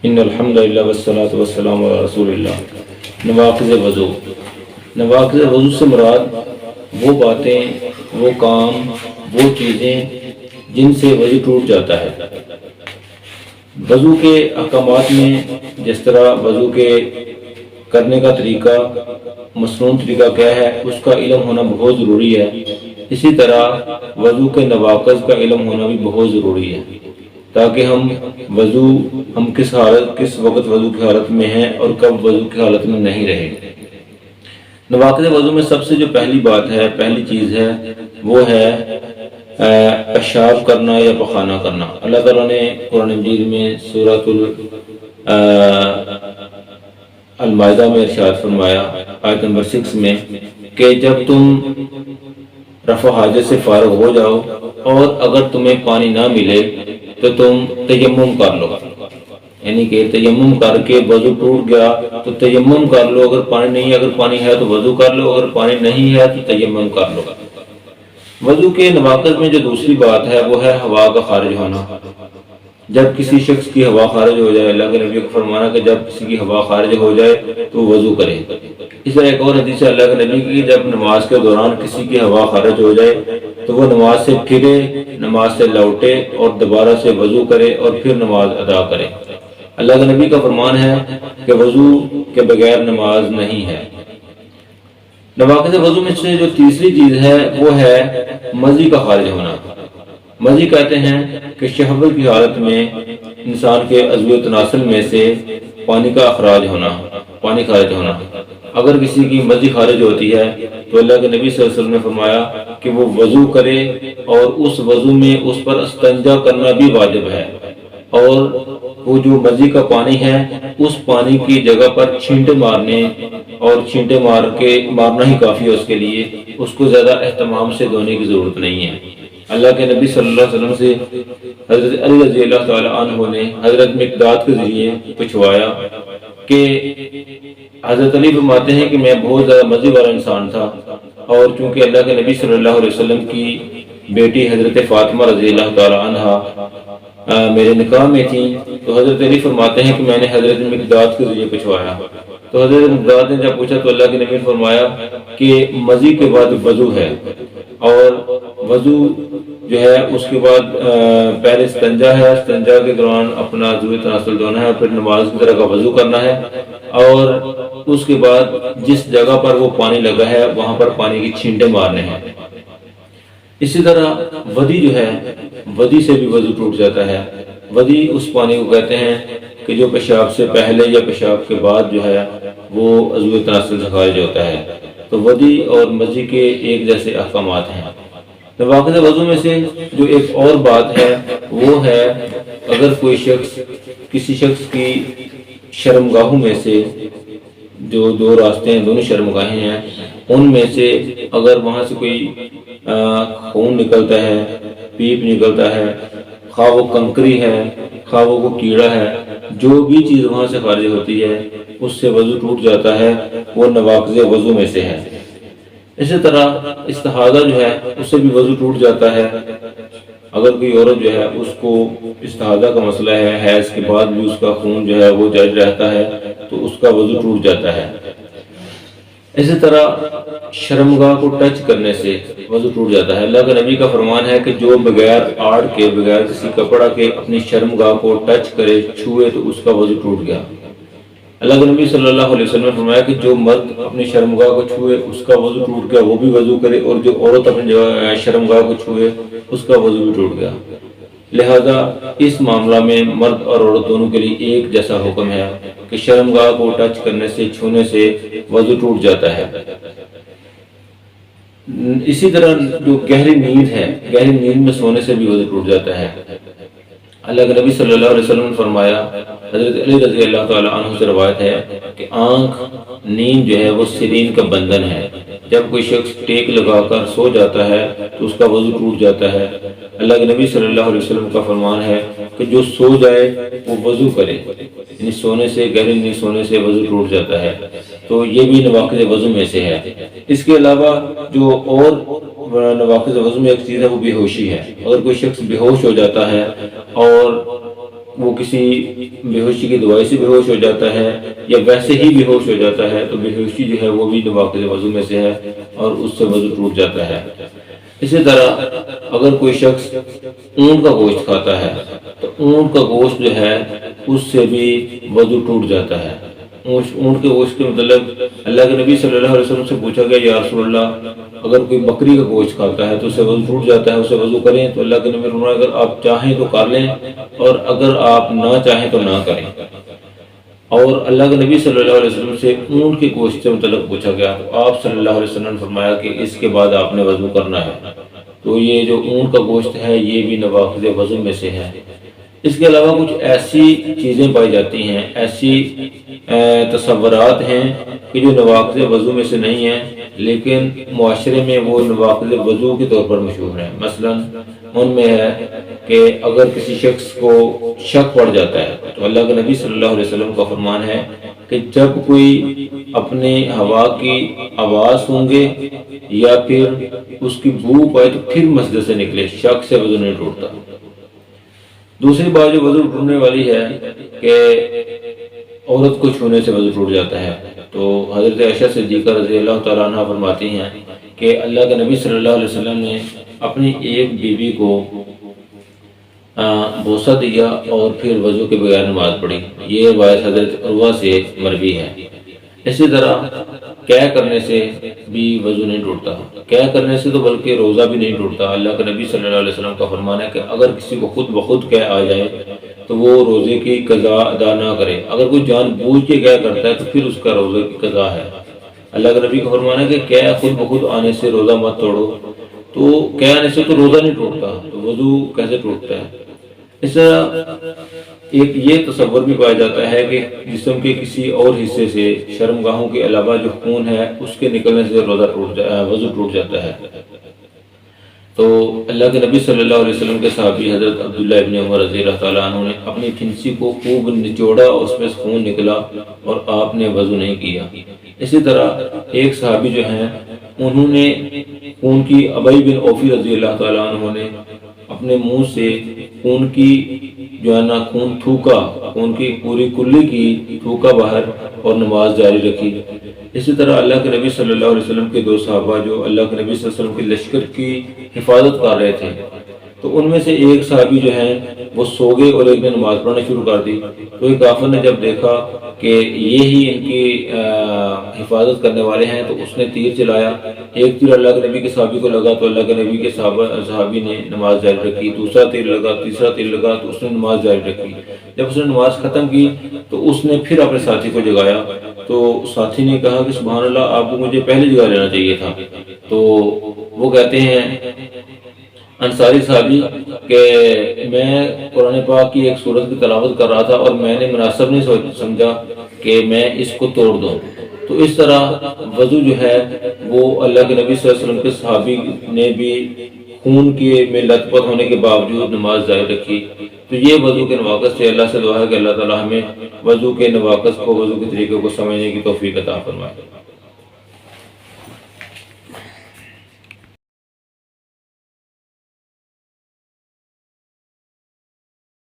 ان الحمد للہ والصلاۃ والسلام علی رسول اللہ۔ نواقض وضو، نواقض وضو سے مراد وہ باتیں، وہ کام، وہ چیزیں جن سے وضو ٹوٹ جاتا ہے۔ وضو کے احکامات میں جس طرح وضو کے کرنے کا طریقہ، مسنون طریقہ کیا ہے، اس کا علم ہونا بہت ضروری ہے، اسی طرح وضو کے نواقض کا علم ہونا بھی بہت ضروری ہے، تاکہ ہم کس وقت وضو کی حالت میں ہیں اور کب وضو کی حالت میں نہیں رہے۔ نواقض وضو میں سب سے جو پہلی بات ہے، پہلی چیز ہے، وہ ہے پیشاب کرنا یا پخانہ کرنا۔ اللہ تعالیٰ نے قرآن مجید میں سورۃ المائدہ میں ارشاد فرمایا، آیت نمبر 6 میں، کہ جب تم رفع حاجت سے فارغ ہو جاؤ اور اگر تمہیں پانی نہ ملے تو تم تیمم کر لو، یعنی کہ تیمم کر کے وضو ٹوٹ گیا تو تیمم کر لو، اگر پانی نہیں ہے، اگر پانی ہے تو وضو کر لو، اگر پانی نہیں ہے تو تیمم کر لو۔ وضو کے نواقض میں جو دوسری بات ہے وہ ہے ہوا کا خارج ہونا۔ جب کسی شخص کی ہوا خارج ہو جائے، اللہ کے نبی کو فرمانا کہ جب کسی کی ہوا خارج ہو جائے تو وضو کرے۔ اس طرح ایک اور حدیث ہے اللہ کے نبی کی، جب نماز کے دوران کسی کی ہوا خارج ہو جائے تو وہ نماز سے پھرے، نماز سے لوٹے اور دوبارہ سے وضو کرے اور پھر نماز ادا کرے۔ اللہ کے نبی کا فرمان ہے کہ وضو کے بغیر نماز نہیں ہے۔ نواقض وضو میں سے جو تیسری چیز ہے وہ ہے مضی کا خارج ہونا۔ مضی کہتے ہیں کہ شہوت کی حالت میں انسان کے عضو تناسل میں سے پانی کا اخراج ہونا، پانی خارج ہونا۔ اگر کسی کی مضی خارج ہوتی ہے تو اللہ کے نبی صلی اللہ علیہ وسلم نے فرمایا کہ وہ وضو کرے اور اس وضو میں اس پر استنجا کرنا بھی واجب ہے، اور وہ جو مضی کا پانی ہے اس پانی کی جگہ پر چھینٹے مارنے، اور چھینٹے مارنا ہی کافی ہے اس کے لیے، اس کو زیادہ اہتمام سے دھونے کی ضرورت نہیں ہے۔ اللہ کے نبی صلی اللہ علیہ وسلم سے حضرت علی رضی اللہ تعالی عنہ نے حضرت مقداد کے ذریعے پوچھوایا کہ حضرت علی فرماتے ہیں کہ میں بہت زیادہ مضی والا انسان تھا، اور چونکہ اللہ کے نبی صلی اللہ علیہ وسلم کی بیٹی حضرت فاطمہ رضی اللہ تعالی عنہ میرے نکاح میں تھیں، تو حضرت علی فرماتے ہیں کہ میں نے حضرت مقداد کے ذریعے پوچھوایا، تو حضرت مقداد نے جب پوچھا تو اللہ کے نبی نے فرمایا کہ مضی کے بعد وضو ہے، اور وضو جو ہے اس کے بعد پہلے استنجا ہے، استنجا کے دوران اپنا عضو تناسل دھونا ہے، پھر نماز کی طرح کا وضو کرنا ہے، اور اس کے بعد جس جگہ پر وہ پانی لگا ہے وہاں پر پانی کی چھینٹے مارنے ہیں۔ اسی طرح ودی جو ہے، ودی سے بھی وضو ٹوٹ جاتا ہے۔ ودی اس پانی کو کہتے ہیں کہ جو پیشاب سے پہلے یا پیشاب کے بعد جو ہے وہ عضو تناسل سے خارج ہوتا ہے۔ تو ودی اور مضی کے ایک جیسے احکامات ہیں۔ نواقض وضو میں سے جو ایک اور بات ہے وہ ہے اگر کوئی شخص، کسی شخص کی شرمگاہوں میں سے، جو دو راستے ہیں، دونوں شرمگاہیں ہیں، ان میں سے اگر وہاں سے کوئی خون نکلتا ہے، پیپ نکلتا ہے، خواہ وہ کنکری ہے، خواہ وہ کیڑا ہے، جو بھی چیز وہاں سے خارج ہوتی ہے اس سے وضو ٹوٹ جاتا ہے، وہ نواقض وضو میں سے ہے۔ اسی طرح استحاضہ جو ہے اس سے بھی وضو ٹوٹ جاتا ہے۔ اگر کوئی عورت جو ہے اس کو استحاضہ کا مسئلہ ہے، حیض کے بعد بھی اس کا خون جو ہے وہ جاری رہتا ہے، تو اس کا وضو ٹوٹ جاتا ہے۔ اسی طرح شرمگاہ کو ٹچ کرنے سے وضو ٹوٹ جاتا ہے۔ اللہ کے نبی کا فرمان ہے کہ جو بغیر آڑ کے، بغیر کسی کپڑا کے اپنی شرمگاہ کو ٹچ کرے، چھوئے، تو اس کا وضو ٹوٹ گیا۔ اللہ کے نبی صلی اللہ علیہ وسلم نے فرمایا کہ جو مرد اپنی شرمگاہ کو چھوئے اس کا وضو ٹوٹ گیا، وہ بھی وضو کرے، اور جو عورت اپنی شرمگاہ کو چھوئے اس کا وضو بھی ٹوٹ گیا۔ لہذا اس معاملہ میں مرد اور عورت دونوں کے لیے ایک جیسا حکم ہے کہ شرمگاہ کو ٹچ کرنے سے، چھونے سے وضو ٹوٹ جاتا ہے۔ اسی طرح جو گہری نیند ہے، گہری نیند میں سونے سے بھی وضو ٹوٹ جاتا ہے۔ اللہ کے نبی صلی اللہ علیہ وسلم نے فرمایا، حضرت علی رضی اللہ تعالی عنہ سے روایت ہے کہ آنکھ، نیند جو ہے وہ سرین کا بندھن ہے۔ جب کوئی شخص ٹیک لگا کر سو جاتا ہے تو اس کا وضو ٹوٹ جاتا ہے۔ اللہ کے نبی صلی اللہ علیہ وسلم کا فرمان ہے کہ جو سو جائے وہ وضو کرے، یعنی سونے سے، گہری نیند سونے سے وضو ٹوٹ جاتا ہے۔ تو یہ بھی نواقض وضو میں سے ہے۔ اس کے علاوہ جو اور نواقض وضو میں ایک چیز ہے وہ بے ہوشی ہے۔ اگر کوئی شخص بے ہوش ہو جاتا ہے اور وہ کسی بے ہوشی کی دوائی سے بے ہوش ہو جاتا ہے یا ویسے ہی بے ہوش ہو جاتا ہے تو بے ہوشی جو ہے وہ بھی نواقض وضو میں سے ہے اور اس سے وضو ٹوٹ جاتا ہے۔ اسی طرح اگر کوئی شخص اونٹ کا گوشت کھاتا ہے تو اونٹ کا گوشت جو ہے اس سے بھی وضو ٹوٹ جاتا ہے۔ اونٹ کے گوشت کے متعلق اللہ کے نبی صلی اللہ علیہ وسلم سے پوچھا گیا، یا رسول اللہ اگر کوئی بکری کا گوشت کھاتا ہے تو اسے وضو ٹوٹ جاتا ہے، اسے وضو کریں؟ تو اللہ کے نبی نے فرمایا اگر آپ چاہیں تو کر لیں اور اگر آپ نہ چاہیں تو نہ کریں۔ اور اللہ کے نبی صلی اللہ علیہ وسلم سے اونٹ کے گوشت سے متعلق پوچھا گیا تو آپ صلی اللہ علیہ وسلم نے فرمایا کہ اس کے بعد آپ نے وضو کرنا ہے۔ تو یہ جو اونٹ کا گوشت ہے یہ بھی نواقض وضو میں سے ہے۔ اس کے علاوہ کچھ ایسی چیزیں پائی جاتی ہیں، ایسی تصورات ہیں کہ جو نواقض وضو میں سے نہیں ہیں لیکن معاشرے میں وہ نواقض وضو کے طور پر مشہور ہیں۔ مثلا ان میں ہے کہ اگر کسی شخص کو شک پڑ جاتا ہے تو اللہ کے نبی صلی اللہ علیہ وسلم کا فرمان ہے کہ جب کوئی اپنے ہوا کی آواز سونگے یا پھر اس کی بو پائے تو پھر مسجد سے نکلے، شک سے وضو نہیں ٹوٹتا۔ دوسری بات جو وضو ٹوٹنے والی ہے کہ عورت کو چھونے سے وضو ٹوٹ جاتا ہے۔ تو حضرت عائشہ صدیقہ رضی اللہ تعالیٰ عنہ فرماتی ہیں کہ اللہ کے نبی صلی اللہ علیہ وسلم نے اپنی ایک بیوی کو بوسہ دیا اور پھر وضو کے بغیر نماز پڑھی۔ یہ روایت حضرت عروہ سے مروی ہے۔ اسی طرح قے کرنے سے بھی وضو نہیں ٹوٹتا، قے کرنے سے تو بلکہ روزہ بھی نہیں ٹوٹتا۔ اللہ کے نبی صلی اللہ علیہ وسلم کا فرمان ہے کہ اگر کسی کو خود بخود قے آ جائے تو وہ روزے کی قضا ادا نہ کرے، اگر کوئی جان بوجھ کے قے کرتا ہے تو پھر اس کا روزے کی قضا ہے۔ اللہ کے نبی کا فرمان ہے کہ قے خود بخود آنے سے روزہ مت توڑو۔ تو قے آنے سے تو روزہ نہیں ٹوٹتا تو وضو کیسے ٹوٹتا ہے؟ اس طرح ایک یہ تصور بھی پایا جاتا ہے کہ جسم کے کسی اور حصے سے شرمگاہوں کے علاوہ جو خون ہے اس کے نکلنے سے وضو ٹوٹ جاتا ہے۔ تو اللہ کے نبی صلی اللہ علیہ وسلم کے صحابی حضرت عبداللہ ابن عمر رضی اللہ تعالیٰ عنہ نے اپنی پھنسی کو خوب نچوڑا اور اس میں سے خون نکلا اور آپ نے وضو نہیں کیا۔ اسی طرح ایک صحابی جو ہیں انہوں نے خون کی ابی بن اوفی رضی اللہ تعالیٰ عنہ نے اپنے منہ سے خون کی جو ہے نا خون تھوکا، خون کی پوری کلی کی تھوکا باہر اور نماز جاری رکھی۔ اسی طرح اللہ کے نبی صلی اللہ علیہ وسلم کے دو صحابہ جو اللہ کے نبی صلی اللہ علیہ وسلم کے لشکر کی حفاظت کر رہے تھے تو ان میں سے ایک صحابی جو ہیں وہ سو گئے اور ایک نے نماز پڑھنا شروع کر دی۔ تو ایک کافر نے جب دیکھا کہ یہی ان کی حفاظت کرنے والے ہیں تو اس نے تیر چلایا، ایک تیر اللہ کے نبی کے صحابی کو لگا تو اللہ کے نبی کے صحابی نے نماز جاری رکھی، دوسرا تیر لگا، تیسرا تیر لگا تو اس نے نماز جاری رکھی۔ جب اس نے نماز ختم کی تو اس نے پھر اپنے ساتھی کو جگایا تو ساتھی نے کہا کہ سبحان اللہ، آپ کو مجھے پہلے جگا لینا چاہیے تھا۔ تو وہ کہتے ہیں انصاری صحابی کہ میں قرآن پاک کی ایک سورت کی تلاوت کر رہا تھا اور میں نے مناسب نہیں سمجھا کہ میں اس کو توڑ دوں۔ تو اس طرح وضو جو ہے وہ اللہ کے نبی صلی اللہ علیہ وسلم کے صحابی نے بھی خون کے میں لت پت ہونے کے باوجود نماز جاری رکھی۔ تو یہ وضو کے نواقص سے اللہ سے دعا ہے کہ اللہ تعالیٰ ہمیں وضو کے نواقص کو، وضو کے طریقے کو سمجھنے کی توفیق عطا فرمائے۔